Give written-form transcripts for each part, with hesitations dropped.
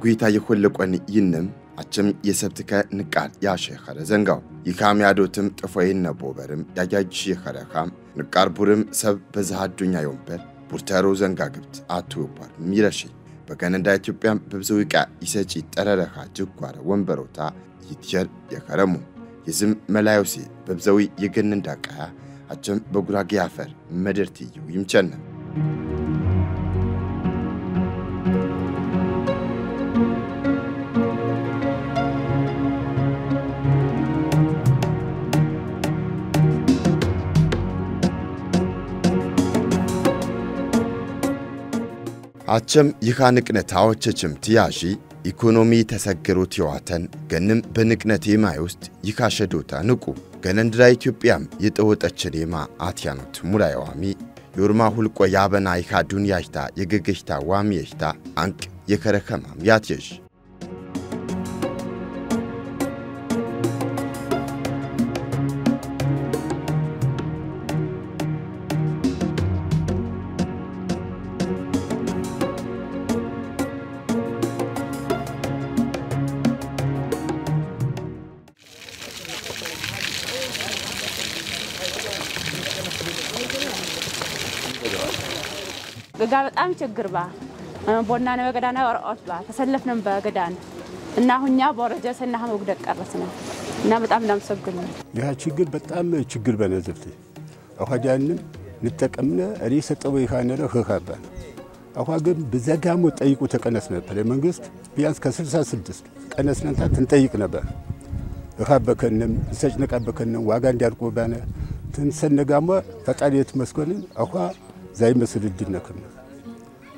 ጉይታ የኮለቆን ይንም አቸም የሰብትከ ንቃል ያሸኸረ ዘንጋው ይካሚያዶትም ጥፎይን ነቦበርም ያጃጅ የኸረኻም ንቃር ቡርም ሰብ በዛሃዱኛ ይወንበር ቡርተሮ ዘንጋ ግብት አትውባር ሚረሺ በከነዳ ኢትዮጵያ በብዙውቃ ይሰጪ ጠረረኻ ጅጓረ ወንበሮታ ይትየር የኸረሙ ይዝም መላዮሲ በብዘዊ የገን እንዳቀያ አቸም በጉራጌ አፈር መደርትዩ ይምቸነ አቸም ይኻንቅነታዎችም ትያዢ ኢኮኖሚ ተሰግሩት ይዋተን ገንም በንቅነቴ ማይ ውስጥ ይካሸዶታ ንቁ ገነንድራ ኢትዮጵያም የጠወጠችን የማ አትያኖት ሙላይዋሚ ዮርማ ሁልቆ ያበና ይካ ዱንያይታ የገገሽታ ዋሚየሽታ አንቅ የከረከማም ያትየሽ በጣም ችግርባ ቦና ነው ገዳና ወርኦትባ ተሰለፍነን በገዳን እና ሁኛ ቦረጀሰና ሀመው ደቀረስና እና በጣም እናመሰግን ያ ችግር በጣም ችግር በነዘፍት አሁዳንም ንተቀምነ አሪ ሰጠው ይካነረ ህካባ አሁን በዘጋሞ ጠይቁ ተቀነስ ነበር መንግስት ቢያንስ ከ66 ቀነስነንታ ትንጠይቅ ነበር ህካበከንም ሰጭነቃበከንም ዋጋ እንዲያልቆ ባነ ትንሰነጋሞ ፈጣሪት መስኮንን አሁን زي مسل الدنيا كنا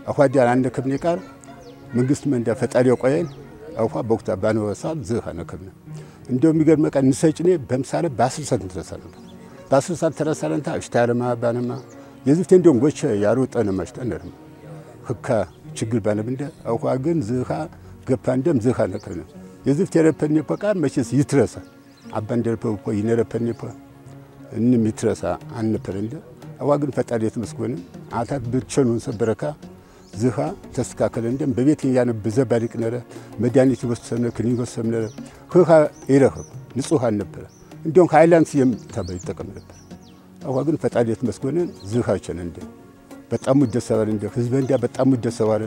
أخواتي عندنا كبني كار منقسم من ده فتاري وقاين أخوة بوقت أبانو وصال زهنا كنا عندهم يقول ما كان نسيجني بمسالة باسل سنت ترسلنا باسل سنت ترسلنا تا اشتهر ما بانما يزفتين دوم وش ياروت أنا ما اشتهرهم هكا شغل بانا بنده أخوة عن زها قباندم زهنا كنا يزفتين ربني بكار ماشي يترسا عباندر بوبو ينربني بوا إني مترسا عن برنده أواجن فتاريت مسكون عتاد بتشلون سبركة زها تسكاكل عندهم ببيتين يعني بزبالك نرى مديانة وسمنا كنيغ وسمنا خوها إيرهب نسوها النبرة عندهم هايلاند سيم تبي تكمل أواجن فتاريت مسكون زها شن عندهم بتأمد السوار عندهم خزبان ده بتأمد السوار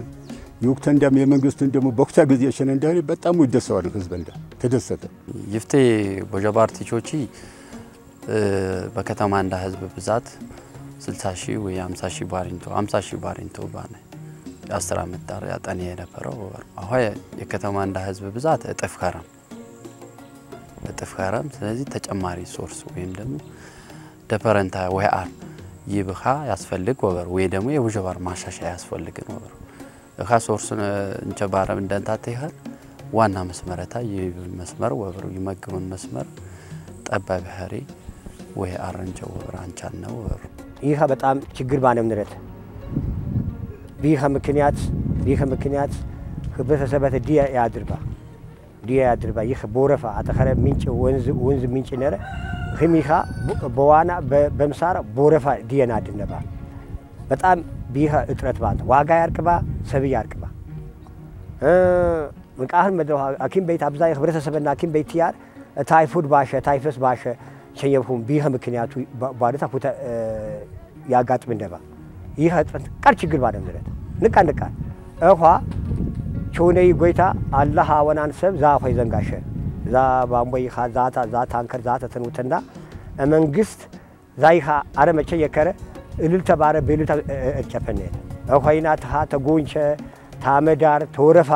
يوقتن ده ميمن قصتن ده مبكتا قضية شن عندهم بتأمد السوار خزبان ده تدرسته يفتي بجبارتي شوشي بكتام عنده حزب بزات 60,000 و 50,000 بارينتو 50,000 بارينتو بانه ياسرا متار ያጠኔ የነበረው አሁን የከተማ እንደ ህዝብ ብዛት እጥፍ ካራም ስለዚህ ተጨማሪ ሶርስ ወይም ደግሞ ዲፈረንት ወይ አር ይብኻ ያስፈልግ ወበር ወይ ደግሞ የውጀባር ማሻሻያ ያስፈልግ ወበር እኻ ሶርስ እንጨባረም እንደንታተ ይሃል ዋና መስመረታ የመስመር ወበሩ ይመግቡን መስመር ጠባብ ሀሪ ወይ አረንጀው ወበር አንቻል ነው ወበር ይሄ በጣም ችግር ባነም ንረት ቢሃ ምክንያት ህብረተሰበት ዲያ ያድርባ ይሄ ቦረፋ አተኸረ ምንጭ ወንዝ ምንጭ ነረ ህሚኻ በዋና በምሳራ ቦረፋ ዲያና ድነባ በጣም ቢሃ እጥረት ባንተ ዋጋ ያርቅባ ሰብ ያርቅባ መቃህን መደው አኪም ቤት አብዛይ ህብረተሰብና አኪም ቤት ያር ታይፎድ ባሸ ታይፈስ ባሸ ሸየፉም ቢሃ ምክንያቱ ባደታ ፎታ ያጋጥም እንደባ ይሄ አጥንት ቃል ችግር ባደም ድረት ንቃ አኳ ቾኔይ ጎይታ አላህ ወናን ሰብ ዛፋይ ዘንጋሸ ዛ ባምቦይ ኻዛታ ዛ ታንከር ዛታ ተኑተና መንግስት ዛይኻ አረመቸ የከረ እልል ተባረ በእልል ተጨፈነ አኳይና ተጎንቸ ታመዳር ተወረፋ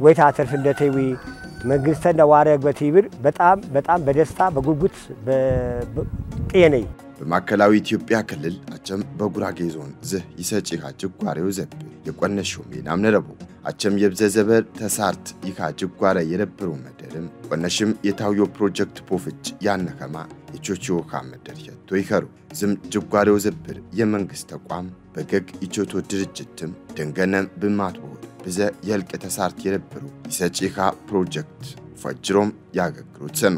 ወይታ ተርፍ እንደተዊ መንግስትና ዋረግ በቲብር በጣም በደስታ በጉጉት በጤነይ በማከላዊ ኢትዮጵያ ክልል አቸም በጉራጌ ዞን ዝህ ይሰጪ ጅጓሬው ዘብ የቆነሽው ሚናም ነረቡ አቸም የብዘዘበር ተሳርት ይካ ጅጓሬ የረብሩ መደርም ቆነሽም የታውዮ ፕሮጀክት ፖፍጭ ያነከማ የቾቾ ካመደር የቶ ይከሩ ዝም ጅጓሬው ዘብር የመንግስት ተቋም በገግ ይቾቶ ድርጅትም ደንገነም በማትቦ በዘ የልቅ ተሳርት የረብሩ ይሰጪ ፕሮጀክት ፈጅሮም ያገግሩት ሰኑ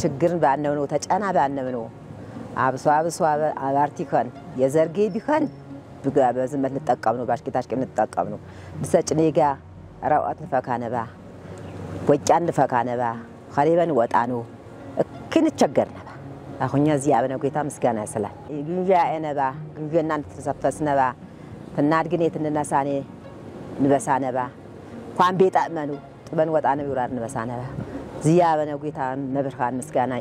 ችግርን ባነው ነው ተጫና ባነው ነው አብሶ አባርቲከን የዘርጌ ቢከን በዝመት ንጠቀም ነው ባሽቂታሽ ንጠቀም ነው ብሰጭኔጋ ራውት ንፈካነባ ወጫን ንፈካነባ خريبن ወጣኑ እክን ቸገርና አሁንኛ እዚህ አብነ ጌታ ምስጋና ያሰላል ግንጃ እነባ ግንጀና ተሰፈስነባ ተናድግኔ ተነሳኔ ንበሳነባ ኳን ቤጣመኑ ጥበን ወጣነ ይውራር ንበሳነባ እዚህ አብነ ጌታ መብርሃን ምስጋና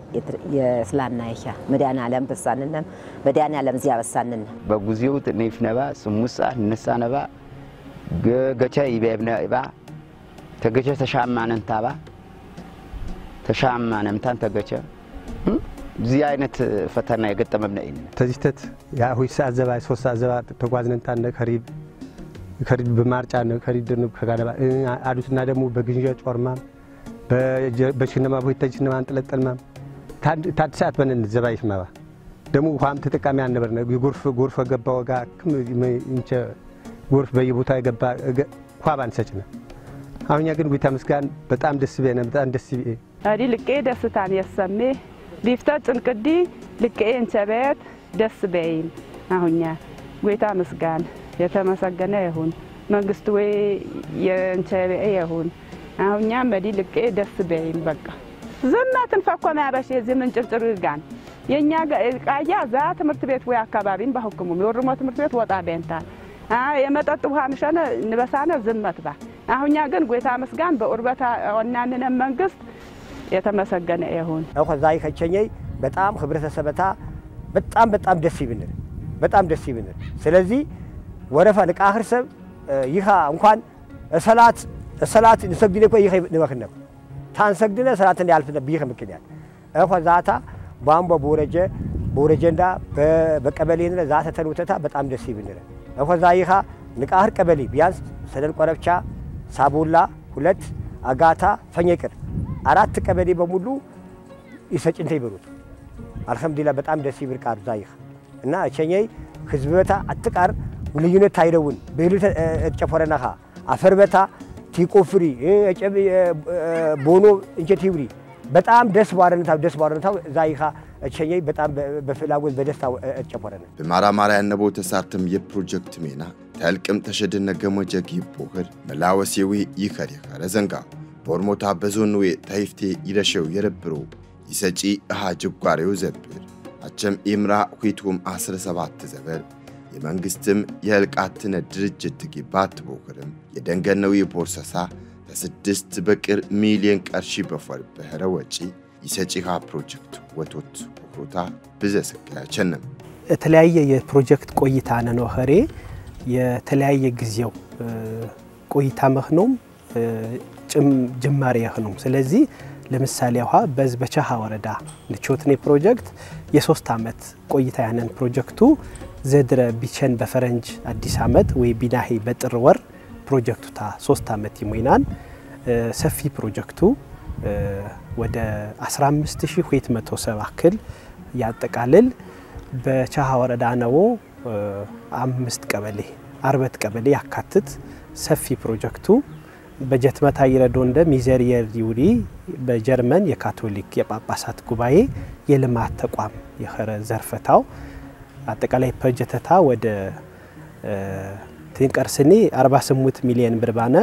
የስላና ይሻ መዳና ዓለም በሳንነም መዳና ዓለም እዚህ አበሳንነ በጉዚው ተነፍነባ ስሙሳ ነሳነባ ገገቻ ይበብና ይባ ተገቻ ተሻማነን ታባ ተሻማነም ታንተገቻ እዚህ አይነት ፈተና የገጠመብና ይነ ተዚተት ያ ሆይ ሰዓዘባ 3 ሰዓዘባ ተጓዝነን ታነ ከሪብ በማርጫ ነው ከሪብ ደኑ ከጋለባ አዱትና ደግሞ በግንጃ ጮርማ በሽነማ ቦይታችንማ አንጠለጠልማ ታድ ሰዓት በነን ዘባይሽ ማባ ደግሞ ቋም ተጠቃሚ አንበር ነው ጎርፍ ገባ ወጋ እንቸ ጎርፍ በየቦታ ገባ ቋባን ሰጭነ አሁንኛ ግን ጌታ ምስጋን በጣም ደስ ቢያነ በጣም ደስ ቢኤ አዲ ልቄ ደስታን ያሰሜ ሊፍታ ጽንቅዲ ልቄ እንቸበት ደስ በይን አሁንኛ ጌታ ምስጋን የተመሰገነ ይሁን መንግስት ወይ የእንቸበ ይሁን አሁንኛ መዲ ልቄ ደስ በይን በቃ ዘናትን ፈቆማ ያባሽ የዘመን ጭርጭር ይጋን የኛ ቃያ ዛ ትምርት ቤት ወይ አካባቢን በሁክሙ የወርሞ ትምርት ቤት ወጣ በእንታ የመጠጥ ውሃ ምሸነ ንበሳነ ዝመትባ አሁንኛ ግን ጌታ ምስጋን በኡርበታ ወናነነ መንግስት የተመሰገነ ይሁን አውዛይ ከቸኘይ በጣም ህብረተሰበታ በጣም ደስ ይብነል በጣም ደስ ይብነል ስለዚህ ወረፋ ንቃህርሰብ ይኻ እንኳን ሰላት ንሰግድነ ኮ ይኸ ንበክነብ ታንሰግድነ ሰላትን ያልፍነ ቢኸ ምክንያት አውዛታ ባምቦ ቦረጀንዳ በቀበሌነ ዛተ ተሉተታ በጣም ደስ ይብነል አውዛይኻ ንቃህር ቀበሌ ቢያንስ ሰደል ቆረብቻ ሳቡላ 2 አጋታ ፈኘቅር 4 ቀበሌ በሙሉ ይሰጭንተ ይበሩት አልহামዱሊላህ በጣም ደስ ይብር ቃር ዛይኽ እና እቸኘይ ህዝበታ አጥቃር ልዩነት ታይደውን በህልተ እጨፈረናኻ አፈርበታ ቲቆፍሪ እጨብ ቦኖ እንጀቲብሪ በጣም ደስ ባረንታው ዛይኻ እቸኘይ በጣም በፍላጎት በደስታ እጨፈረና በማራማራ ያነበው ተሳርተም የፕሮጀክት ሜና ታልቅም ተሸደነ ገሞጀግ ይቦህር መላወሲዊ ይከሪ ረዘንጋ ቦርሞታ በዞንዌ ታይፍቴ ይረሸው የረብሩ ይሰጪ ሀጅጓሬው ዘብር አቸም ኢምራ ኹይቱም 17 ዘበር የመንግስትም የልቃትነ ድርጅት ግባት ቦክርም የደንገነው የቦርሰሳ ለ6 በቅር ሚሊዮን ቀርሺ በፈር በህረ ወጪ ይሰጪ ፕሮጀክት ወቶት ኦክሮታ በዘሰከያቸንም የተለያየ የፕሮጀክት ቆይታ ነው ኸሬ የተለያየ ጊዜው ቆይታ መህኖም ጅማሬ ያህኑም ስለዚህ ለምሳሌ አሁን በዝበቻ ወረዳ ንቾትኔ ፕሮጀክት የ3 አመት ቆይታ ያነን ፕሮጀክቱ ዘድረ ቢቸን በፈረንጅ አዲስ አመት ወይ ቢናሂ በጥር ወር ፕሮጀክቱ ታ 3 አመት ይሞይናል ሰፊ ፕሮጀክቱ ወደ 15270 አክል ያጠቃልል በቻሃ ወረዳ ነው 5 ቀበሌ 40 ቀበሌ ያካትት ሰፊ ፕሮጀክቱ በጀት መታ ይረዶ እንደ ሚዘሪየር ዩሪ በጀርመን የካቶሊክ የጳጳሳት ጉባኤ የልማት ተቋም የኸረ ዘርፈታው አጠቃላይ ፕሮጀክታ ወደ ትንቀርስኒ 48 ሚሊዮን ብር ባነ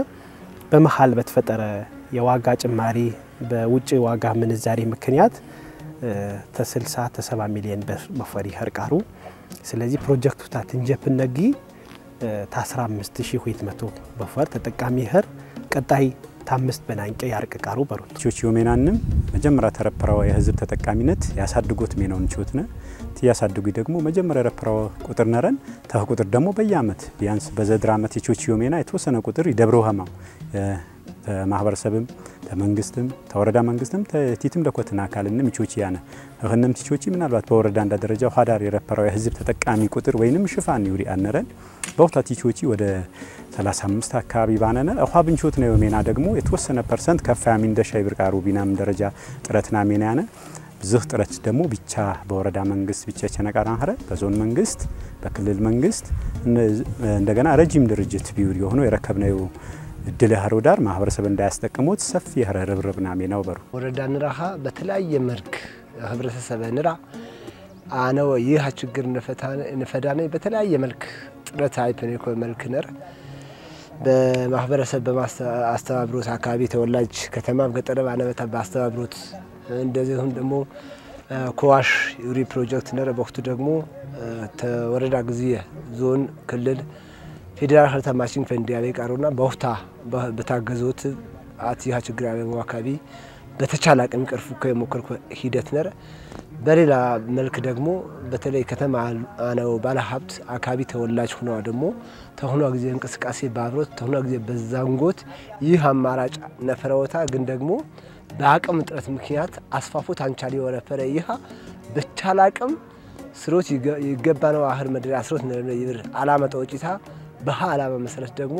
በመሃል በተፈጠረ የዋጋ ጭማሪ በውጭ ዋጋ ምንዛሪ ምክንያት ተ60 ተ70 ሚሊዮን ብር መፈሪ ህርቃሩ ስለዚህ ፕሮጀክቱ ታንጀፕነጊ ታ15200 በፈር ተጠቃሚ ህር ቀጣይ ታምስት በናንቀ ያርቀቃሩ በሩት ቾቺዮ ሜናንም መጀመሪያ ተረፕራው የህዝብ ተጠቃሚነት ያሳድጉት ሜናውን ቾትነ ያሳድጉ ደግሞ መጀመሪያ ረፕራው ቁጥር ነረን ቁጥር ደግሞ በየአመት ቢያንስ በዘድራ አመት የቾቺዮ ሜና የተወሰነ ቁጥር ይደብረው ሀማው ማህበረሰብም ተመንግስትም ተወረዳ መንግስትም ተቲትም ለኮትና አካልንም ቾቺ ያነ እኸነም ቾቺ ምናልባት በወረዳ እንዳ ደረጃው ሀዳር የረፕራው የህዝብ ተጠቃሚ ቁጥር ወይንም ሽፋን ይውሪ አነረን በውታቲ ቾቺ ወደ 35 አካባቢ ባነነ አሁን ቾት ነው ሜና ደግሞ የተወሰነ ፐርሰንት ከፋያሚ እንደሻይ ብርቃሩ ቢናም ደረጃ ጥረትና ሜና ያነ ብዙህ ጥረት ደግሞ ብቻ በወረዳ መንግስት ብቻ ቸነቃራን ሀረ በዞን መንግስት በክልል መንግስት እንደገና ረጅም ድርጅት ቢውሪ ሆኖ የረከብነው እድል ሀሮዳር ማህበረሰብ እንዳያስጠቅሙት ሰፊ ርብርብና ሚናው በሩ ወረዳ ንራኻ በተለያየ መልክ ህብረተሰብ ንራ አነው ይህ ችግር ነፈዳነ በተለያየ መልክ ጥረት አይፈነኮ መልክ ነር በማህበረሰብ በማስተባብሮት አካባቢ ተወላጅ ከተማም ገጠረም አነበታ ባስተባብሮት እንደዚሁም ደግሞ ኮዋሽ ዩሪ ፕሮጀክት ነረ በወቅቱ ደግሞ ተወረዳ ግዚየ ዞን ክልል ፌደራል ሀርታ ማሽን ፈንዲያቤ ቃሩና በወቅታ በታገዞት አትያ ችግር ያለው አካባቢ በተቻለ አቅም ቅርፉ ከሞከርኩ ሂደት ነረ በሌላ መልክ ደግሞ በተለይ ከተማ አነው ባለሀብት አካባቢ ተወላጅ ሆነው ደግሞ ተሆኖ ጊዜ እንቅስቃሴ ባብሮት ተሆኖ ጊዜ በዛንጎት ይህ አማራጭ ነፈረውታ ግን ደግሞ በአቅም ጥረት ምክንያት አስፋፉት አንቻሊ ወረፈረ ይሃ በቻለ አቅም ስሮት ይገባነው አህር መድራ ስሮት ነው ይብር አላማ ተወጪታ በሃ አላማ መሰረት ደግሞ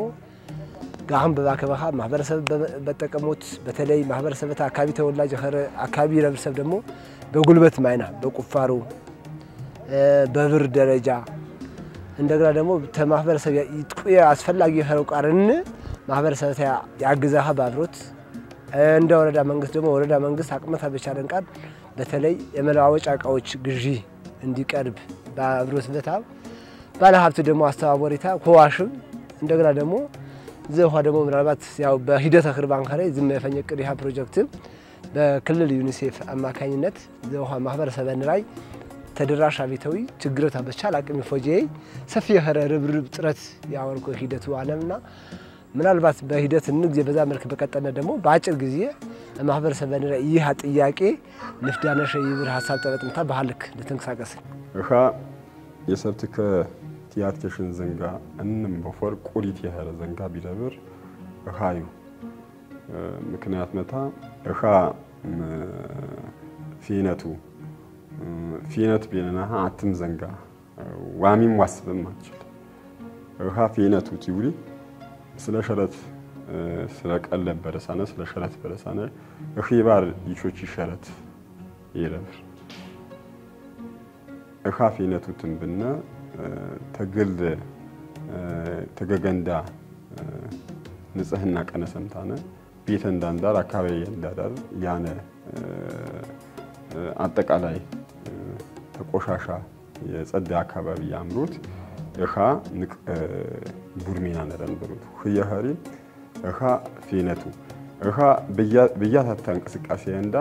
ጋም በባከባሃ ማህበረሰብ በተጠቀሙት በተለይ ማህበረሰብ አካባቢ ተወላጅ አካባቢ ረብሰብ ደግሞ በጉልበት ማይና በቁፋሩ በብር ደረጃ እንደገና ደግሞ ተማህበረሰብ ይጥቁያ አስፈላጊ የሆነው ቃርን ማህበረሰብ ያግዛህ ባብሮት እንደ ወረዳ መንግስት ደግሞ ወረዳ መንግስት አቅመታ በቻለን ቃል በተለይ የመለዋወጫ እቃዎች ግዢ እንዲቀርብ ባብሮት በታም ባለሀብት ደግሞ አስተባባሪታ ኮዋሽም እንደገና ደግሞ ዘውሃ ደግሞ ምናልባት ያው በሂደት አክር ባንካሬ ዝም የፈኘቅድ ይሃ ፕሮጀክት በክልል ዩኒሴፍ አማካኝነት ዘውሃ ማህበረሰብን ላይ ተደራሽ አብይታዊ ችግርታ በቻለ አቅም ይፎጄ ሰፊ ርብርብ ጥረት ያወርኩ ሂደቱ አለምና ምናልባት በሂደት እንግዜ በዛ መልክ በቀጠነ ደግሞ በአጭር ጊዜ ማህበረሰብን ላይ ይህ ጥያቄ ንፍዳነሽ ይብር ሐሳብ ተበጥምታ በሐልክ ለተንቀሳቀስ እኻ የሰብትከ ቲያትሽን ዘንጋ እንም በፈር ቁሪት ያህረ ዘንጋ ቢለብር እኻዩ ምክንያት መታ እኻ ፊነቱ ቢነና አትም ዘንጋ ዋሚም ዋስብም ማችል እኻ ፊነቱ ትውሪ ስለ ሸረት ስለ ቀለብ በረሳነ ስለ ሸረት በረሳነ እኺባር ይቾች ሸረት ይለብር እኻ ፊነቱ ትንብና ተግል ተገገንዳ ንጽህና ቀነሰምታነ ቤት እንዳንዳር አካባቢ እንዳዳር ያነ አጠቃላይ ተቆሻሻ የጸዳ አካባቢ ያምሩት እኻ ንቅ ቡርሚና ነረን ብሩት ኸያሪ እኻ ፊነቱ እኻ በያታታ እንቅስቃሴ እንዳ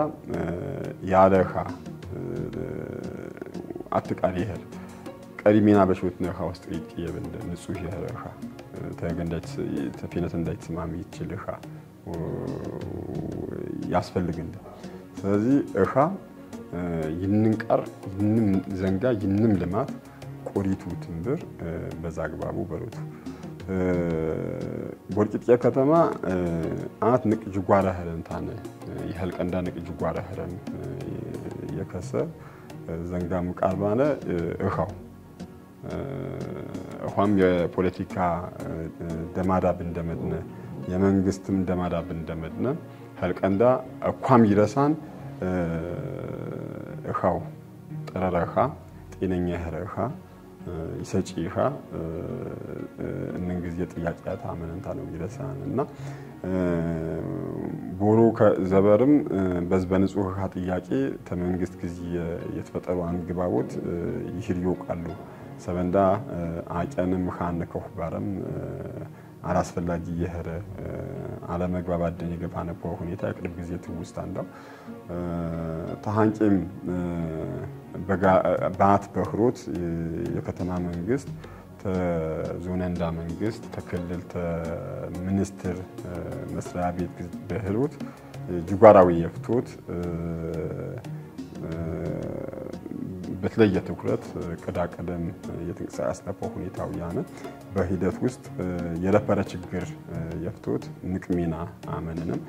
ያለ እኻ አጥቃሪ ይሄድ ቀሪሚና በሽውት ነው ኻውስጥ ይየበንደ ንጹህ ይሄረኻ ተገንዳች ተፊነት እንዳይተማም ይችልኻ ያስፈልግንደ ስለዚህ እኻ ይንንቀር ይንም ዘንጋ ይንም ልማት ቆሪቱ ትንብር በዛግባቡ በሩት ቦርቂጥያ ከተማ አት ንቅ ጅጓራ ሄረንታነ ይህልቀንዳ ንቅ ጅጓራ ሄረን የከሰ ዘንጋም ቃልባነ እኻው እኻም የፖለቲካ ደማዳብ እንደመድነ የመንግስትም ደማዳብ እንደመድነ ህልቀንዳ እኳም ይረሳን እኻው ጠረረኻ ጤነኛ ሄረኻ ይሰጪኻ እንግዝ የጥያቄያታ አመንታ ነው ይረሳንና ቦሮ ከዘበርም በዝበንጹህ ጥያቄ ተመንግስት ግዚ የተፈጠሩ አንግባቦት ይህሪዮ ቃሉ ሰበንዳ አቀንም ኻን ከሁባረም አላስፈላጊ የሄረ አለመግባባት ደኝ ገፋነፖ ሁኔታ ቅርብ ጊዜ ትውስት አንዳው ተሃንቂም በጋት በህሮት የከተማ መንግስት ተዞነንዳ መንግስት ተክልል ሚኒስትር መስሪያ ቤት በህሮት ጅጓራዊ የፍቶት በተለየ ትኩረት ቀዳቀደም የትንቅሳኤስ ነፈው ሁኔታው ያነ በሂደት ውስጥ የረፈረ ችግር የፍቶት ንቅሚና አመነንም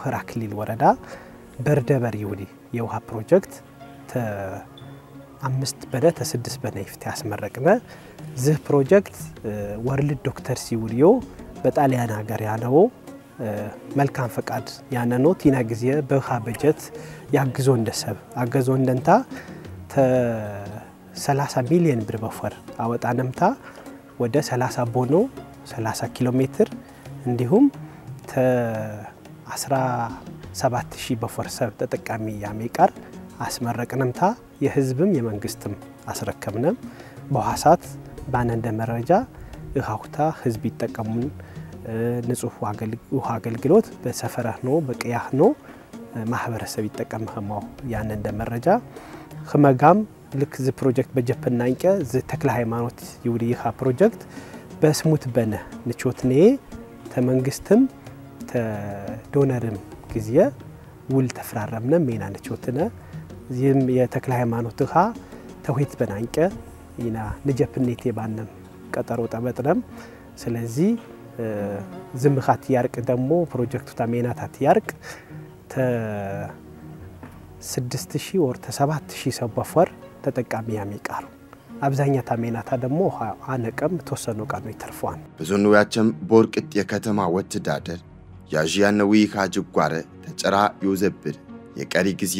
በሞህራ ክልል ወረዳ በርደበር ይውዲ የውሃ ፕሮጀክት ተ5 በደ ተ6 በነ ይፍት ያስመረቅነ ዝህ ፕሮጀክት ወርልድ ዶክተር ሲውሪዮ በጣሊያን ሀገር ያለው መልካም ፈቃድ ያነኖ ቲና ጊዜ በውሃ በጀት ያግዞ እንደሰብ አገዞ እንደንታ ተ30 ሚሊዮን ብር በፈር አወጣነምታ ወደ 30 ቦኖ 30 ኪሎ ሜትር እንዲሁም ተ17000 በፈር ሰብ ተጠቃሚ ያሜቃር አስመረቅነምታ የህዝብም የመንግስትም አስረከብነም በዋሳት ባነንደ መረጃ እሃውታ ህዝብ ይተቀሙን ንጹህ ውሃ አገልግሎት በሰፈራህ ነው በቀያህ ነው ማህበረሰብ ይተቀምኸማው ያን እንደ መረጃ خمغام ልክ ዚ ፕሮጀክት በጀፐናንቀ ዚ ተክለ ሃይማኖት ይውሪኻ ፕሮጀክት በስሙት በነ ንቾትኔ ተመንግስትም ተዶነርም ጊዜ ውል ተፈራረምነ ሜና ንቾትነ ዚም የተክለ ሃይማኖትኻ ተውሂት በናንቀ ኢና ንጀፕኔቴ ባነም ቀጠሮ ጠበጥረም ስለዚህ ዝምኻት ያርቅ ደሞ ፕሮጀክቱ ታሜናታት ያርቅ ተ 6000 ወር ተ 7000 ሰው በፈር ተጠቃሚ ያሚቃሩ አብዛኛ ታሜናታ ደሞ አነቀም ተወሰኑ ቃኑ ይተርፋን ብዙኑ ያቸም ቦርቅት የከተማ ወትዳደር ያጂያነዊ ካጅጓረ ተጨራ ዮዘብር የቀሪ ጊዜ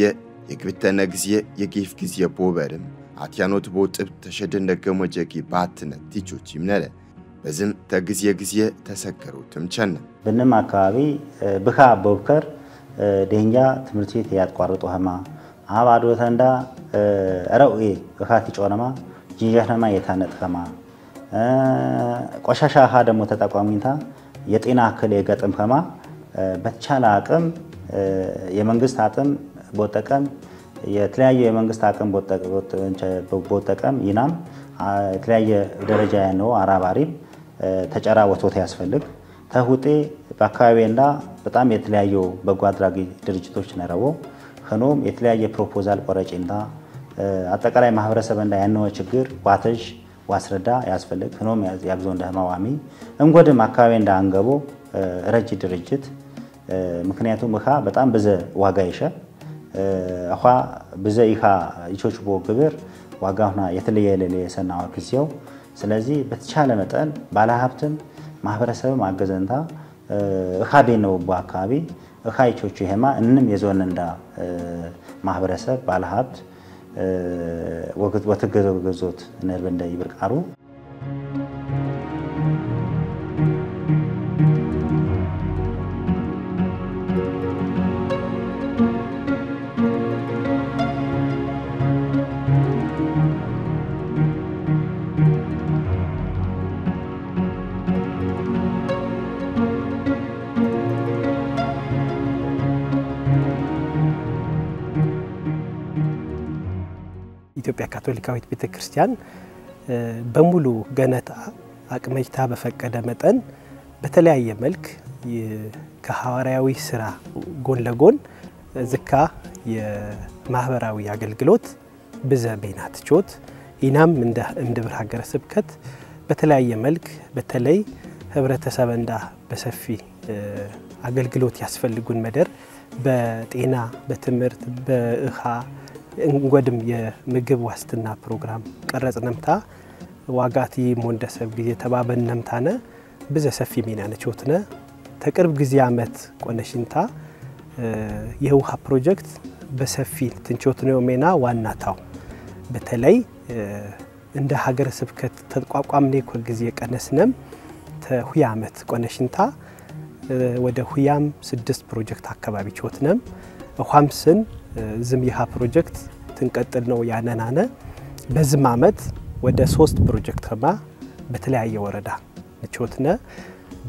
የግብተነ ጊዜ የጊፍ ጊዜ ቦበርም አትያኖት ቦጥብ ተሸደነ ገመጀቂ ባትነት ቲቾች ይምነለ በዝም ተግዚየ ግዚየ ተሰከሩትም ቸነ በነማ አካባቢ ብኻ ቦብከር ደንጃ ትምርት ቤት ያጥቋርጡ ሀማ አባዶ ተንዳ ረውኤ እኻቲ ጮነማ ጂንጃህናማ የታነጥከማ ቆሻሻ ሀ ደሞ ተጠቋሚንታ የጤና እክል የገጥም ከማ በተቻለ አቅም የመንግስት አቅም ቦጠቀም የተለያየ የመንግስት አቅም ቦጠቀም ይናም የተለያየ ደረጃ ያለው አራባሪ ተጨራ ወቶት ያስፈልግ ተሁጤ በአካባቢና በጣም የተለያዩ በጎ አድራጊ ድርጅቶች ነረው ሆኖም የተለያየ ፕሮፖዛል ቆረጭንታ አጠቃላይ ማህበረሰብ እንዳ ያነው ችግር ዋተጅ ዋስረዳ ያስፈልግ ሆኖም ያብዞ እንደማዋሚ እንጎድም አካባቢ እንዳ አንገቦ ረጅ ድርጅት ምክንያቱም እኻ በጣም በዘ ዋጋ ይሸ አኻ በዘ ይኻ ይቾችቦ ግብር ዋጋውና የተለየ ለለ የሰናው ክሲው ስለዚህ በተቻለ መጠን ባለሀብትም ማህበረሰብ ማገዘንታ እኻዴ ነው በአካባቢ እኻይቾቹ ይሄማ እንንም የዞን እንዳ ማህበረሰብ ባለሀብት ወግት ወተገዘገዞት ነርበንዳ ይብርቃሩ ኢትዮጵያ ካቶሊካዊት ቤተክርስቲያን በሙሉ ገነታ አቅመይታ በፈቀደ መጠን በተለያየ መልክ ከሐዋርያዊ ስራ ጎን ለጎን ዝካ የማህበራዊ አገልግሎት በዘቤናት ቾት ኢናም እንደ ብር ሀገረ ስብከት በተለያየ መልክ በተለይ ህብረተሰብ እንዳ በሰፊ አገልግሎት ያስፈልጉን መደር በጤና በትምርት በእኻ እንጎድም የምግብ ዋስትና ፕሮግራም ቀረጽነምታ ዋጋቲ ሞንደሰብ ጊዜ ተባበነምታነ በዘ ሰፊ ሚና ነቾትነ ተቅርብ ጊዜ አመት ቆነሽንታ የውሃ ፕሮጀክት በሰፊ ትንቾትነው ሜና ዋናታው በተለይ እንደ ሀገረ ስብከት ተቋቋምኔ ጊዜ ቀነስነም ተሁያ አመት ቆነሽንታ ወደ ሁያም 6 ፕሮጀክት አካባቢ ቾትነም ኳምስን ዝምይሃ ፕሮጀክት ትንቀጥል ነው ያነናነ በዝም አመት ወደ 3 ፕሮጀክት ከማ በተለያየ ወረዳ ንቾትነ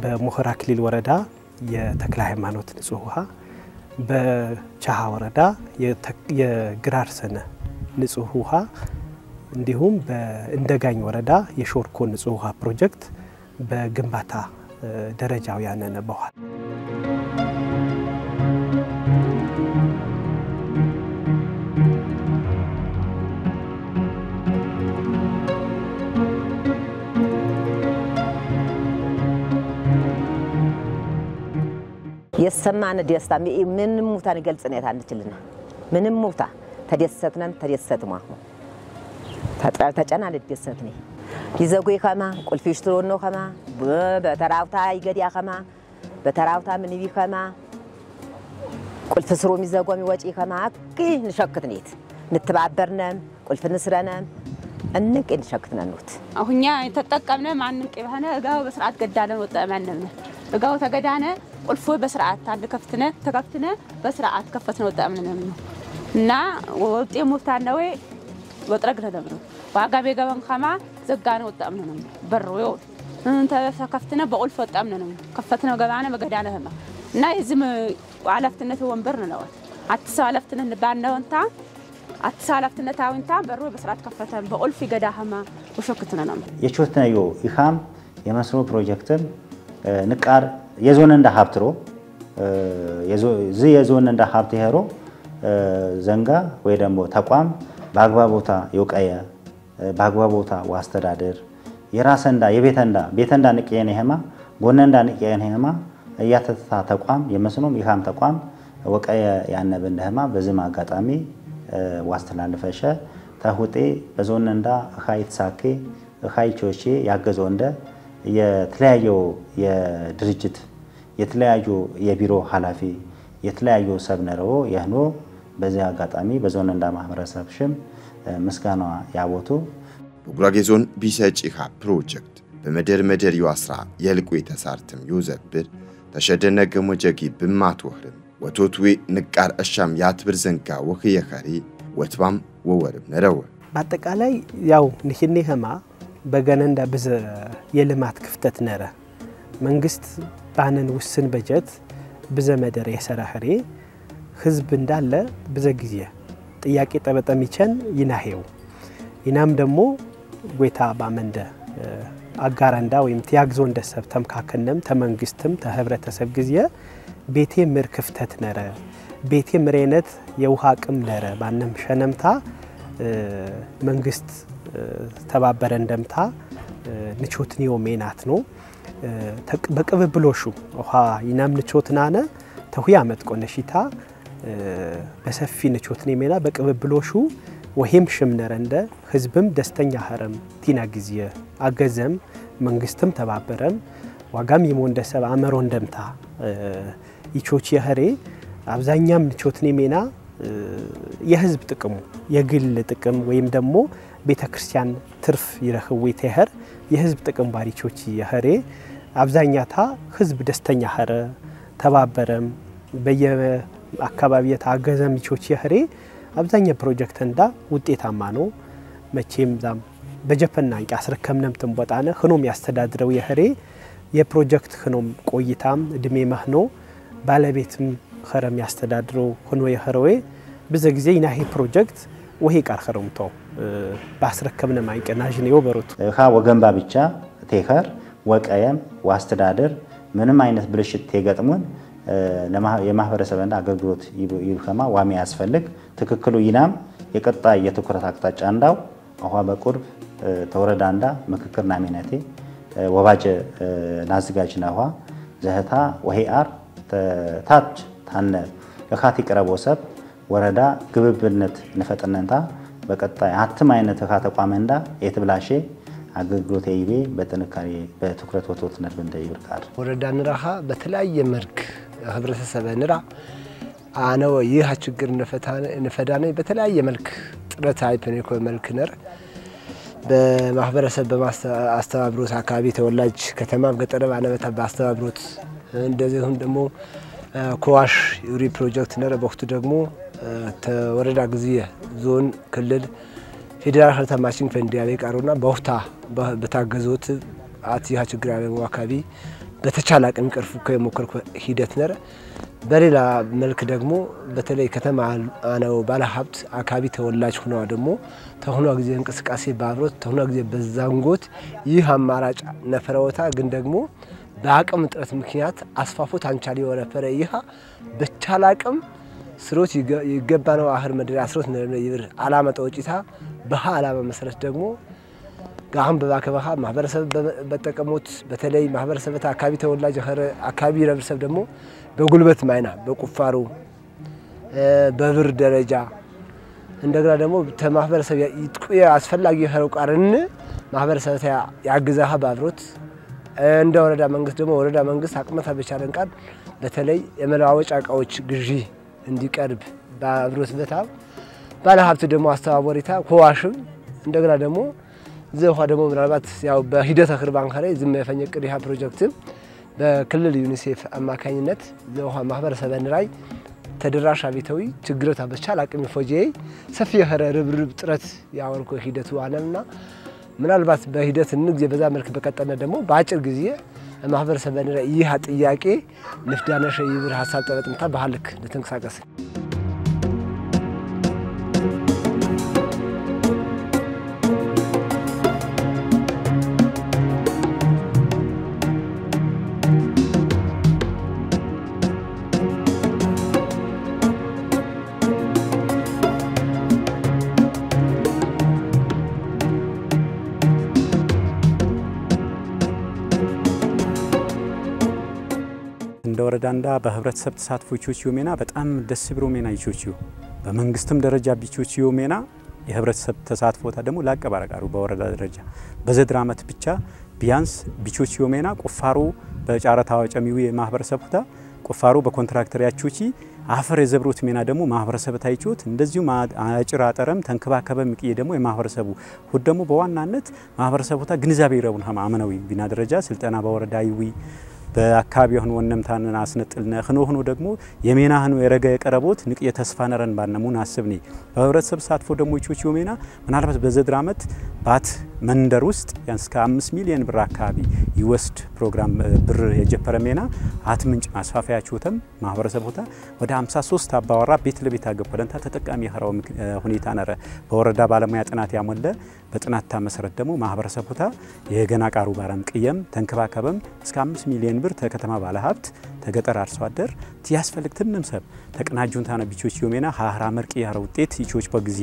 በሞህራ ክልል ወረዳ የተክለ ሃይማኖት ንጹህ ውሃ በቻሃ ወረዳ የግራር ሰነ ንጹህ ውሃ እንዲሁም በእንደጋኝ ወረዳ የሾርኮ ንጹህ ውሃ ፕሮጀክት በግንባታ ደረጃው ያነነ በኋላ የሰማነ ደስታ ምንም ሙታ ንገልጽነት አንችልና ምንም ሙታ ተደሰትነን ተደሰትማ ተጨናን ደሰትኔ ይዘጉ ከማ ቁልፊሽ ትሮኖ ከማ በተራውታ ይገዲያ ከማ በተራውታ ምን ቢ ከማ ቁልፍ ስሩ የሚዘጉ የሚወጪ ከማ አቂ ንሸክትኔት ንተባበርነን ቁልፍ ንስረነን እንቅ እንሸክትነኑት አሁኛ ተጠቀምነ ማንቅ ይባነ እጋው በስርዓት ገዳለን ወጣማነን እጋው ተገዳነ ቁልፉ በስርዓት አንድ ከፍትነ ተከፍትነ በስርዓት ከፈትነ ወጣማነን እና ወጤ ሙታነው ወጥረግነ ነው ዋጋቤ ገበን ከማ ዘጋነ ወጣማነን በርው እንተ ከፍትነ በቁልፍ ወጣማነን ከፈትነ ገባነ በገዳነ ህማ እና ይዝም አለፍትነት ወንበር ነው አትሳለፍትነ ባነውንታ አትሳለፍትነት አውንታ በሩ በስርዓት ከፈተን በቁልፍ ገዳህማ ወሽክትነ ነው የቾትነዮ ኢኻም የመስኖ ፕሮጀክትን ንቃር የዞን እንደ ሀብትሮ የዞን እንደ ሀብት ሄሮ ዘንጋ ወይ ደግሞ ተቋም በአግባቦታ ይወቀየ በአግባቦታ ዋስተዳደር የራሰንዳ ቤተንዳ ንቅየነ ሄማ ጎነንዳ ንቅየነ ሄማ ያተታ ተቋም የመስኖም ኢኻም ተቋም ወቀየ ያነበንደ ሄማ በዝም አጋጣሚ ዋስተላልፈሸ ታሁጤ በዞንንዳ ኻይት ሳኬ ኻይቾቼ ያገዘው እንደ የተለያዩ የድርጅት የተለያዩ የቢሮ ኃላፊ የተለያዩ ሰብነረው ያህኖ በዚያ አጋጣሚ በዞንንዳ ማህበረሰብ ሽም ምስጋና ያቦቱ በጉራጌ ዞን ቢሰጪኻ ፕሮጀክት በመደር ይዋስራ የልቁ የተሳርተም ይውዘብር ተሸደነ ገሞጀጊ በማትወህርም ወቶትዌ ንቃር አሻም ያትብር ዘንጋ ወخيخሪ ወትባም ወወርም ነረው በአጠቃላይ ያው ንሽኔ ኸማ በገነንዳ በዘ የልማት ክፍተት ነረ መንግስት ባነን ውስን በጀት በዘ መደር የሰራህሬ ህዝብ እንዳለ በዘ ጊዜ ጥያቄ ጠበጠም ይቸን ይናሄው ይናም ደግሞ ጎይታ ባመንደ አጋራንዳ ወይም ትያግዞ እንደሰብ ተምካከነም ተመንግስትም ተህብረተሰብ ጊዜ ቤቴ ምር ክፍተት ነረ ቤቴ ምሬነት የውሃ አቅም ነረ ባንም ሸነምታ መንግስት ተባበረ እንደምታ ንቾትኒዮ ሜናት ነው በቅብብሎሹ ውሃ ይናም ንቾትናነ ተሁያ አመት ቆነሽታ በሰፊ ንቾትኒ ሜና በቅብብሎሹ ወሄም ሽምነረ እንደ ህዝብም ደስተኛ ሀረም ቲና ጊዜ አገዘም መንግስትም ተባበረም ዋጋም ይሞንደሰብ አመሮ እንደምታ ይቾች የህሬ አብዛኛም ንቾትኒ ሜና የህዝብ ጥቅሙ የግል ጥቅም ወይም ደግሞ ቤተክርስቲያን ትርፍ ይረህው ይተህር የህዝብ ጥቅም ባሪቾች የህሬ አብዛኛታ ህዝብ ደስተኛ ሀረ ተባበረም በየአካባቢ የታገዘም ይቾች የህሬ አብዛኛ ፕሮጀክት እንዳ ውጤታማ ነው መቼም ዛም በጀፈና ያስረከምነም ተንቦጣነ ሆኖም ያስተዳድረው የህሬ የፕሮጀክት ሆኖም ቆይታም እድሜ መህኖ ባለቤትም ኸረም ያስተዳድረው ሆኖ የህሮዌ በዘ ጊዜ ይናሂ ፕሮጀክት ወሄ ቃር ኸረምቶ ባስረከምነ ማይቀናጅ ነው በሩት ኻ ወገንባ ብቻ ቴከር ወቀየም ዋስተዳደር ምንም አይነት ብልሽት ተገጥሞን የማህበረሰብና አገልግሎት ይልከማ ዋሚ ያስፈልግ ትክክሉ ይናም የቀጣይ የትኩረት አቅጣጫ እንዳው አሁን በቁርብ ተወረዳንዳ ምክክር ናሚነቴ ወባጀ ናዝጋጅናዋ ዘህታ ወሄአር ታች ታነ ለኻቲ ቀረቦሰብ ወረዳ ግብብነት ነፈጠነንታ በቀጣይ አትም አይነት ኻ ተቋመንዳ የትብላሼ አገልግሎት ይቤ በተነካሪ በትኩረት ወቶት ነበር እንደይብርካር ወረዳ ንራኻ በተለያየ መልክ ህብረተሰብ ንራ አነው ይህ ችግር ነፈዳነ በተለያየ መልክ ጥረት አይፈነኮ መልክ ነር በማህበረሰብ በማስተባብሮት አካባቢ ተወላጅ ከተማ ገጠረ ባነበታ ባስተባብሮት እንደዚሁም ደግሞ ኮዋሽ ዩሪ ፕሮጀክት ነረ በወቅቱ ደግሞ ተወረዳ ግዚየ ዞን ክልል ፌደራል ከተማችን ፈንዲያሌ ቃሩና በወፍታ በታገዞት አትያ ችግር ያለው አካባቢ በተቻለ አቅም ቀርፉ ከሞከርኩ ሂደት ነረ በሌላ መልክ ደግሞ በተለይ ከተማ አነው ባለ ሀብት አካባቢ ተወላጅ ሆነው ደግሞ ተሆነ ጊዜ እንቅስቃሴ ባብሮት ተሆነ ጊዜ በዛንጎት ይህ አማራጭ ነፈረውታ ግን ደግሞ በአቅም ጥረት ምክንያት አስፋፎት አንቻሊ ወረፈረ ይሃ በቻለ አቅም ስሮት ይገባነው አህር መድራ ስሮት ነው ይብር አላማ ተወጪታ በሃ አላማ መሰረት ደግሞ ጋህም በባከባኻ ማህበረሰብ በተጠቀሙት በተለይ ማህበረሰብ አካባቢ ተወላጅ አካባቢ ረብሰብ ደግሞ በጉልበት ማይና በቁፋሩ በብር ደረጃ እንደገና ደግሞ ተማህበረሰብ ይጥቁያ አስፈላጊ ኸሩቃርን ማህበረሰብ ያግዛህ ባብሮት እንደ ወረዳ መንግስት ደግሞ ወረዳ መንግስት አቅመታ በቻለን ቃል በተለይ የመለዋወጫ እቃዎች ግዢ እንዲቀርብ ባብሮት በታው ባለሀብት ደግሞ አስተባባሪታ ኮዋሽም እንደገና ደግሞ ዘውሃ ደግሞ ምናልባት ያው በሂደት አክርባን ካለ ዝም የፈኘቅድ ይሃ ፕሮጀክት በክልል ዩኒሴፍ አማካኝነት ዘውሃ ማህበረሰብን ራይ ተደራሽ አቤታዊ ችግረታ በቻል አቅም ይፎጄ ሰፊ የኸረ ርብርብ ጥረት ያወልኮ ሂደቱ አለና ምናልባት በሂደት እንግዜ በዛ መልክ በቀጠነ ደግሞ በአጭር ጊዜ ማህበረሰብን ራይ ይሃ ጥያቄ ንፍዳነሽ ይብር ሐሳብ ተበጥምታ በሐልክ ለተንቀሳቀስ ወረዳንዳ በህብረተሰብ ተሳትፎ ቾቺዮ ሜና በጣም ደስ ብሎ ሜና ይቾቺዮ በመንግስትም ደረጃ ቢቾቺዮ ሜና የህብረተሰብ ተሳትፎታ ደግሞ ላቀባረጋሩ በወረዳ ደረጃ በዘድር አመት ብቻ ቢያንስ ቢቾቺዮ ሜና ቁፋሮ በጫራታ ወጨሚው የማህበረሰብታ ቁፋሮ በኮንትራክተር ያቾቺ አፈር የዘብሮት ሜና ደግሞ ማህበረሰብ ታይቾት እንደዚሁ አጭራ ጠረም ተንከባከበ ምቅዬ ደግሞ የማህበረሰቡ ሁድ ደግሞ በዋናነት ማህበረሰቡታ ግንዛቤ ይረቡን አመናዊ ቢና ደረጃ ስልጠና በወረዳይዊ በአካባቢው ሆነ ወነምታና አስነጥልነ ሆኖ ደግሞ የሜናህኑ የረጋ የቀረቦት ንቅ የተስፋ ነረን ባነሙን አስብኒ በህብረተሰብ ተሳትፎ ደግሞ ቾቺዮ ሜና ምናልባት በዘድር አመት ባት መንደር ውስጥ ያንስ ከ5 ሚሊዮን ብር አካባቢ ይወስድ ፕሮግራም ብር የጀፈረ ሜና አትምንጭ ማስፋፋያ ቾተም ማህበረሰብ ሆታ ወደ 53 አባወራ ቤት ለቤት አገበለንታ ተጠቃሚ የኸራው ሁኔታ ነረ በወረዳ ባለሙያ ጥናት ያሞለ በጥናት መሰረት ደግሞ ማህበረሰብ ሆታ የገና ቃሩ ባራም ቅየም ተንከባከበም እስከ 5 ሚሊዮን ብር ተከተማ ባለሀብት ተገጠር አርሶ አደር ያስፈልግ ትንምሰብ ተቀናጁንታ ነው ቾቺዮ ሜና ሃራ መርቂ ያረው ውጤት ይቾች በጊዜ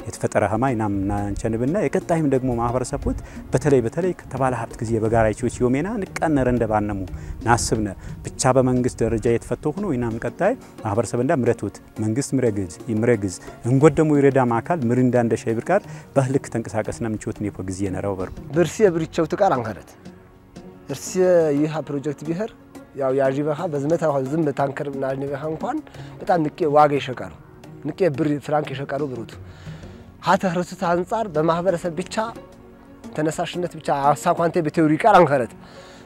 የተፈጠረ ሀማይናም ናንቸንብና የቀጣይም ደግሞ ማህበረሰቡት በተለይ ከተባለ ሀብት ጊዜ በጋራ ቾቺዮ ሜና ንቀነረ እንደባነሙ ናስብነ ብቻ በመንግስት ደረጃ የተፈተው ሆኖ ይናም ቀጣይ ማህበረሰብ እንዳ ምረቱት መንግስት ምረግዝ እንጎደሙ ይረዳ ማካል ምሪንዳ እንደ ሸይብር ጋር በህልክ ተንቀሳቀስና ምቾት ነው በጊዜ ነራው በር ብርሲ ብርቸው ተቃር አንከረት እርሲ ይሃ ፕሮጀክት ቢሄር ያው ያጂበኻ በዝመታ ዝም ታንከር ናኒበኻ እንኳን በጣም ንቄ ዋጋ ይሸቃሩ ንቄ ብር ፍራንክ ይሸቃሩ ብሩት ሀተህርሱት አንፃር በማህበረሰብ ብቻ ተነሳሽነት ብቻ አሳኳንቴ በቴዎሪ ቃል አንከረት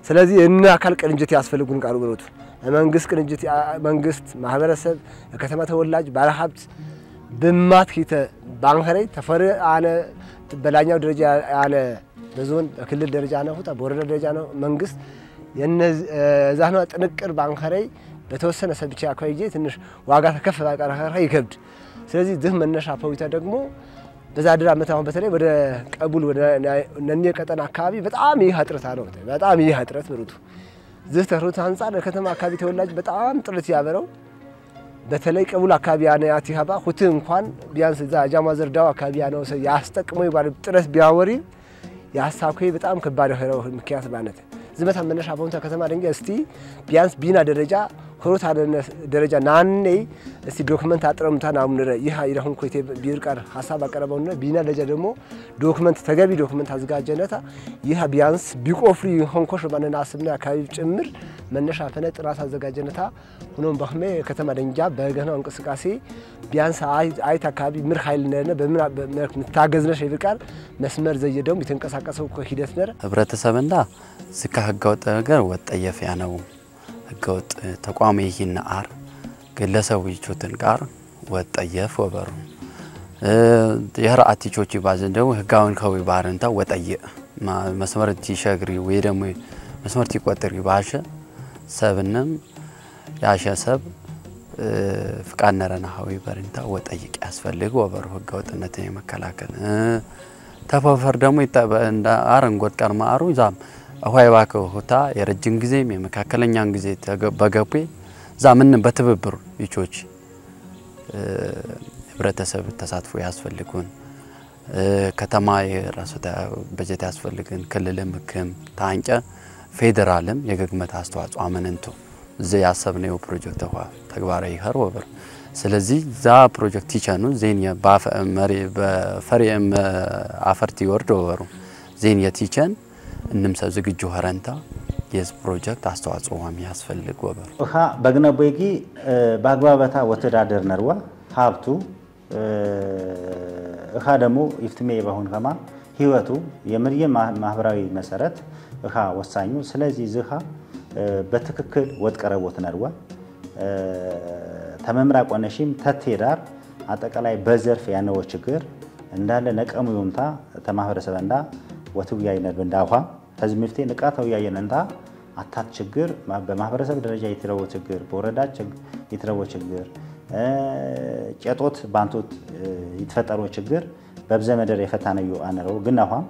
ስለዚህ እና አካል ቅንጅት ያስፈልጉን ቃሉ ብሩት መንግስት ቅንጅት መንግስት ማህበረሰብ የከተማ ተወላጅ ባለሀብት በማት ሂተ ባንከሬ ተፈረ አነ በላኛው ደረጃ አለ በዞን በክልል ደረጃ ነው ሆታ በወረዳ ደረጃ ነው መንግስት የዛህና ጥንቅር ባንከሬ በተወሰነ ሰብቻ አኳይጄ ትንሽ ዋጋ ተከፍ ባቀራራ ይከብድ ስለዚህ ዝህ መነሻ ፖይታ ደግሞ በዛድራ መታው በተለይ ወደ ቀቡል ወደ ነኔ ቀጠና አካባቢ በጣም ይህ አጥረት አለው በጣም ይህ አጥረት ብሩቱ ዝህ ተሩት አንፃር ከተማ አካባቢ ተወላጅ በጣም ጥርት ያበረው በተለይ ቀቡል አካባቢ ያነያት ይሃባ ሁት እንኳን ቢያንስ ዛ ጃማ ዘርዳው አካባቢ ያነው ያስጠቅመው ይባል ጥረት ቢያወሪ ያሳኩይ በጣም ከባድ ሆነው ምክንያት ባነት ዝመታ መነሻ ቦንታ ከተማ ደንገ እስቲ ቢያንስ ቢና ደረጃ ኮሮታ ደረጃ ናኔ እስቲ ዶክመንት አጥረምታ ናሙነረ ይሃ ይራሁን ኮይቴ ቢርቃር ሐሳብ አቀረበውና ቢና ደረጃ ደግሞ ዶክመንት ተገቢ ዶክመንት አዘጋጀነታ ይሃ ቢያንስ ቢቆፍሪ ሆንኮሽ ባነና አስብና አካባቢ ጭምር መነሻ ፈነ ጥራት አዘጋጀነታ ሆኖም በህሜ ከተማ ደንጃ በገናው እንቅስቃሴ ቢያንስ አይት አካባቢ ምር ኃይል ነነ በምን ታገዝነሽ ይብቃር መስመር ዘይደው ይተንቀሳቀሰው ሂደት ነረ ህብረተሰብንዳ ስካ ህገወጥ ነገር ወጠየፍ ያነው ህገወጥ ተቋም ይህን አር ግለሰብ ይቾትን ጋር ወጠየፍ ወበሩ የራአቲ ቾቺ ባዘንደው ህጋውን ከው ባረንታ ወጠየ መስመር ትሸግሪ ወይ ደግሞ መስመር ትቆጥሪ ባሸ ሰብንም ያሸ ሰብ ፍቃድ ነረና ሀዊ ባረንታ ወጠይቅ ያስፈልግ ወበሩ ህገወጥነትን የመከላከል ተፈፈር ደግሞ እንደ አረንጎት ጋር ማሩ ዛም አሁን ባከው ሆታ የረጅም ጊዜም የመካከለኛን ጊዜ በገቡ ዛምን በትብብር ይቾች ህብረተሰብ ተሳትፎ ያስፈልጉን ከተማ የራሱ በጀት ያስፈልግን ክልልም ህክም ታንጨ ፌደራልም የገግመት አስተዋጽኦ አመንንቱ እዚህ ያሰብነው ፕሮጀክት ተግባራዊ ይኸር ወበር ስለዚህ ዛ ፕሮጀክት ይቻኑ ዜን በፈሪም አፈርቲ ወርዶ ወሩ ዜን የቲቸን እንምሰብ ዝግጁ ሀረንታ የስ ፕሮጀክት አስተዋጽኦ የሚያስፈልግ ወበር እኻ በግነበይጊ ባግባባታ ወተዳደር ነርዋ ሀብቱ እኻ ደግሞ ይፍትሜ ባሁን ከማ ህይወቱ የምርየ ማህበራዊ መሰረት እኻ ወሳኙ ስለዚህ ዝኻ በትክክል ወጥቀረቦት ነርዋ ተመምራ ቆነሽም ተቴዳር አጠቃላይ በዘርፍ ያነው ችግር እንዳለ ነቀሙ ይምታ ተማህበረሰብ እንዳ ወትውያ ይነር እንዳውሃ ተዝምፍቴ ንቃተው ያየነንታ አታት ችግር በማህበረሰብ ደረጃ ይትረው ችግር በወረዳ ይትረው ችግር ጨጦት ባንቶት ይተፈጠሩ ችግር በብዘ መደር የፈታነዩ አነረው ግን አሁን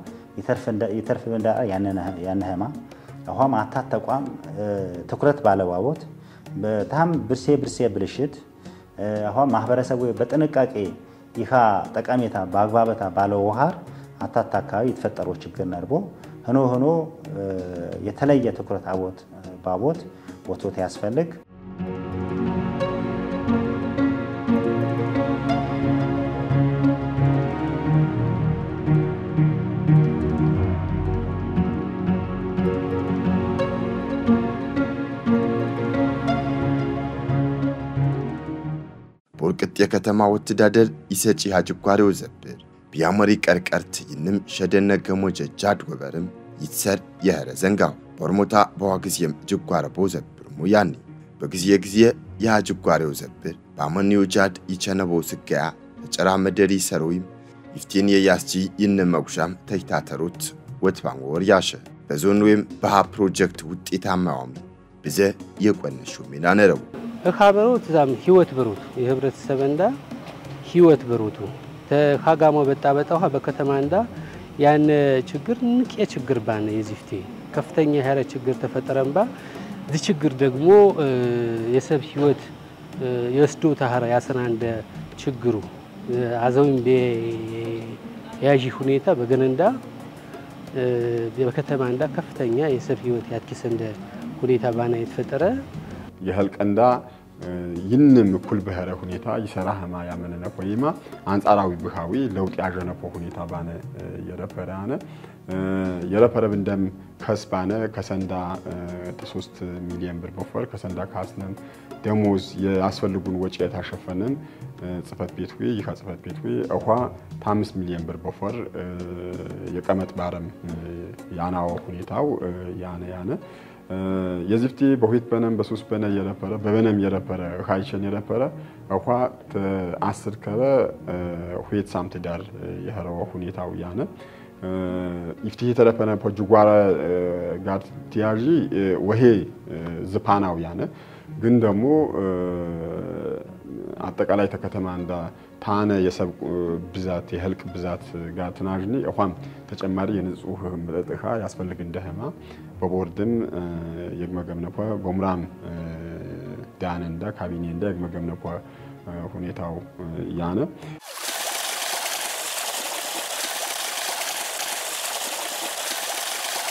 ይተርፍ እንዳ ያነህማ አሁን አታት ተቋም ትኩረት ባለዋቦት በጣም ብርሴ ብልሽት አሁን ማህበረሰቡ በጥንቃቄ ይኻ ጠቃሜታ ባግባባታ ባለው ወሃር አታት አካባቢ ይተፈጠሩ ችግር ነርቦ ሆኖ የተለየ ትኩረት ባቦት ወቶት ያስፈልግ ቦርቅጥ የከተማ ወትዳደር ይሰጪ ሀጅጓሬው ዘብር ቢያመሪ ቀርቀርት ይንም ሸደነገሞ ጀጃድ ወበርም ይትሰር የህረ ዘንጋው ቦርሞታ በዋግዚየም ጅጓረ ቦዘብር ሙያኒ በጊዜ የሀጅጓሬው ዘብር ባመኒው ጃድ ይቸነቦ ስጋያ ተጨራ መደሪ ሰሮይም ይፍቲን የያስጂ ይነመጉሻም ተይታተሩት ወትባን ወር ያሸ በዞንዌም በሃ ፕሮጀክት ውጤታማውም በዘ የቆነሹ ሚና ነረው እኻበሩ ተዛም ህይወት ብሩት የህብረተሰብ እንዳ ህይወት ብሩቱ ተኻጋሞ በጣበጣው በከተማ እንዳ ያን ችግር ንቄ ችግር ባነ የዚፍቲ ከፍተኛ ያረ ችግር ተፈጠረንባ ዚህ ችግር ደግሞ የሰብ ህይወት የስዶ ታሃራ ያሰና እንደ ችግሩ አዘውም በያጂ ሁኔታ በገነንዳ በከተማ እንዳ ከፍተኛ የሰብ ህይወት ያትከሰ እንደ ሁኔታ ባና የተፈጠረ የህልቀንዳ ይንም ኩል በህረ ሁኔታ ይሰራህማ ያመነነ ቆይማ አንጻራዊ ብሃዊ ለውጥ ያጀነፈ ሁኔታ ባነ የረፈረ እንደም ከስባነ ከሰንዳ 3 ሚሊዮን ብር በፈር ከሰንዳ ካስነን ደሞዝ ያስፈልጉን ወጪ የታሸፈነን ጽፈት ቤት ወይ ይካ ጽፈት ቤት ወይ አኳ 5 ሚሊዮን ብር በፈር የቀመጥ ባረም ያናው ሁኔታው ያነ የዚፍቲ በሁት በነም በሶስት በነ የረፈረ በበነም የረፈረ ሃይቸን የረፈረ አኳ 10 ከበ ሁት ሳምት ዳር የኸረው ሁኔታው ያነ ይፍቲ የተረፈነ ፖጅጓራ ጋር ቲያጂ ወሄ ዝፓናው ያነ ግን ደግሞ አጠቃላይ ተከተማ እንዳ ታነ የሰብ ብዛት የህልቅ ብዛት ጋር ተናጅኒ አኳም ተጨማሪ የንጹህ መጠጥኻ ያስፈልግ እንደህማ በቦርድም የግመገምነፖ በሙራም ዳን እንዳ ካቢኔ እንዳ የግመገምነፖ ሁኔታው ያነ